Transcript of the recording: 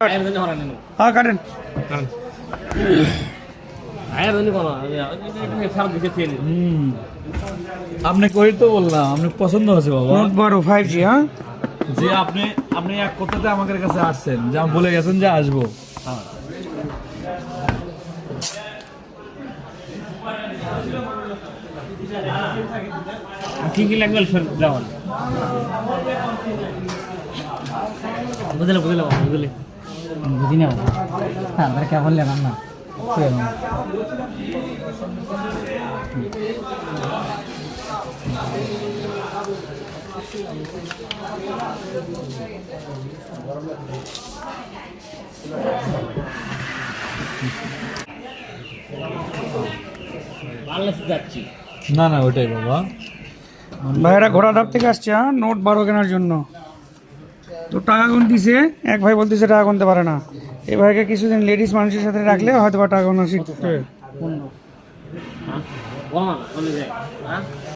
हाँ काटें আপনি কই তো বললাম আপনি পছন্দ হয়েছে বাবা নোট বড় 5G हाँ যে আপনি আপনি এক কথাতে আমাদের কাছে আসছেন যে আমি বলে গেছেন যে আসবো কি কি লাগবে স্যার যাওয়ার বুঝলে বুঝি না আমরা কে বললে না বাংলাদেশে যাচ্ছি না না ওটাই বাবা ভাইরা ঘোড়াধাপ থেকে আসছে হ্যাঁ নোট 12 কেনার জন্য তো টাকা গুনতিছে এক ভাই বলতেছে টাকা গুনতে পারে না এই ভাইকে কিছুদিন লেডিস মানুষের সাথে রাখলে হয়তো বা টাকা গোনা শিখতে